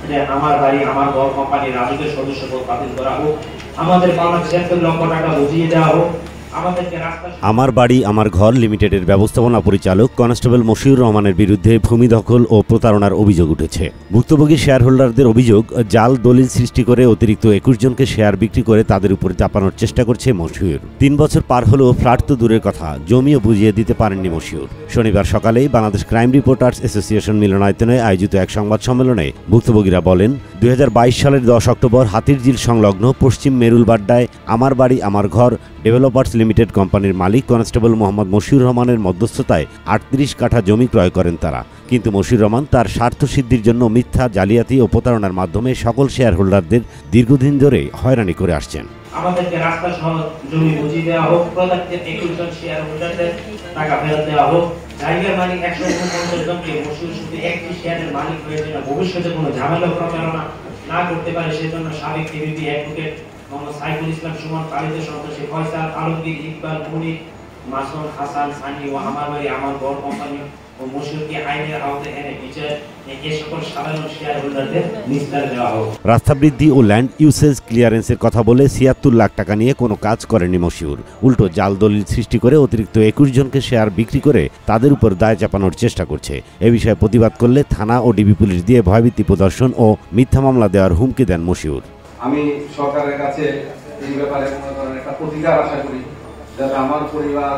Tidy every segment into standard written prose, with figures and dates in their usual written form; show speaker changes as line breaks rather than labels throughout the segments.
যে আমার বাড়ি আমার ঘর কোম্পানির রাজুকের সদস্যপদ বাতিল করা হোক, আমাদের পাওনা ৭৬ লক্ষ টাকা বুঝিয়ে দেওয়া হোক,
আমার বাড়ি আমার ঘর লিমিটেডের ব্যবস্থাপনা পরিচালক কনস্টেবল মশিউর রহমানের বিরুদ্ধে ভূমি দখল ও প্রতারণার অভিযোগ উঠেছে। ভুক্তভোগী শেয়ার হোল্ডারদের অভিযোগ, জাল দলিল সৃষ্টি করে অতিরিক্ত ২১ জনকে শেয়ার বিক্রি করে তাদের উপরে চাপানোর চেষ্টা করছে মশিউর। ৩ বছর পার হলেও ফ্ল্যাট তো দূরের কথা, জমিও বুঝিয়ে দিতে পারেননি মশিউর। শনিবার সকালেই বাংলাদেশ ক্রাইম রিপোর্টার্স অ্যাসোসিয়েশন মিলনায়তনে আয়োজিত এক সংবাদ সম্মেলনে ভুক্তভোগীরা বলেন, ২০২২ সালের ১০ অক্টোবর হাতিরঝিল সংলগ্ন পশ্চিম মেরুলবাড্ডায় আমার বাড়ি আমার ঘর ডেভেলপার্স লিমিটেড কোম্পানির মালিক কনস্টেবল মোহাম্মদ মশিউর রহমানের মধ্যস্থতায় ৩৮ কাঠা জমি ক্রয় করেন তারা। কিন্তু মশিউর রহমান তার স্বার্থ সিদ্ধির জন্য মিথ্যা, জালিয়াতি ও প্রতারণার মাধ্যমে সকল শেয়ার হোল্ডারদের দীর্ঘদিন ধরে হয়রানি করে আসছেন।
আমাদেরকে রাস্তা সহ জমি বুঝিয়ে দেওয়া হোক, প্রত্যেক ২১ জন শেয়ার হোল্ডারদের টাকা ফেরত দেওয়া হোক, জায়গার মালিক ১৫০ জনকে মশিউর শুধু একটি শেয়ারের মালিক হয়েছে না, ভবিষ্যতে কোনো ঝামেলা প্রতারণা না করতে পারে সেজন্য সাবেক কেবিপি অ্যাডভোকেট মোহাম্মদ সাইফুল ইসলাম সুমন, পালিত সন্ত্রাসী ফয়সাল, আলমগীর, ইকবাল, মুনির, মাসুম, হাসান, সানি ও আমার বাড়ি আমার ঘর কোম্পানি ও মশিউরকে আইনের আওতায় এনে বিচার এই সকল সাধারণ শেয়ার হোল্ডারদের নিস্তার দেওয়া হোক।
রাস্তা বৃদ্ধি ও ল্যান্ড ইউসেজ ক্লিয়ারেন্সের কথা বলে ৭৬ লাখ টাকা নিয়ে কোনো কাজ করেনি মশিউর। উল্টো জাল দলিল সৃষ্টি করে অতিরিক্ত ২১ জনকে শেয়ার বিক্রি করে তাদের উপর দায় চাপানোর চেষ্টা করছে। এ বিষয়ে প্রতিবাদ করলে থানা ও ডিবি পুলিশ দিয়ে ভয়ভীতি প্রদর্শন ও মিথ্যা মামলা দেওয়ার হুমকি দেন মশিউর।
আমি সরকারের কাছে এই ব্যাপারে কোনো ধরনের একটা প্রতিকার আশা করি, যাতে আমার পরিবার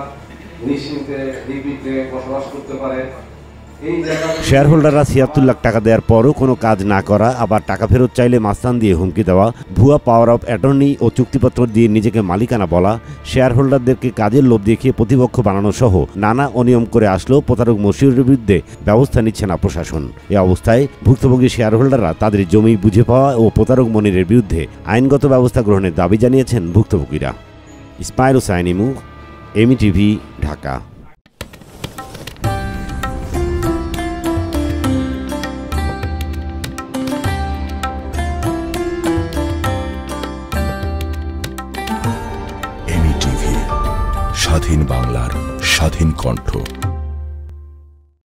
নিশ্চিন্তে নির্বিঘ্নে বসবাস করতে পারে।
শেয়ার হোল্ডাররা ৭৬ লাখ টাকা দেওয়ার পরও কোনো কাজ না করা, আবার টাকা ফেরত চাইলে মাস্তান দিয়ে হুমকি দেওয়া, ভুয়া পাওয়ার অফ অ্যাটর্নি ও চুক্তিপত্র দিয়ে নিজেকে মালিকানা বলা, শেয়ার হোল্ডারদেরকে কাজের লোভ দেখিয়ে প্রতিপক্ষ বানানো সহ নানা অনিয়ম করে আসলেও প্রতারক মশিউরের বিরুদ্ধে ব্যবস্থা নিচ্ছে না প্রশাসন। এ অবস্থায় ভুক্তভোগী শেয়ার হোল্ডাররা তাদের জমি বুঝে পাওয়া ও প্রতারক মনিরের বিরুদ্ধে আইনগত ব্যবস্থা গ্রহণের দাবি জানিয়েছেন ভুক্তভোগীরা। ইসমাইল হোসাইন ইমু, এমইটিভি, ঢাকা।
স্বাধীন বাংলার স্বাধীন কণ্ঠ।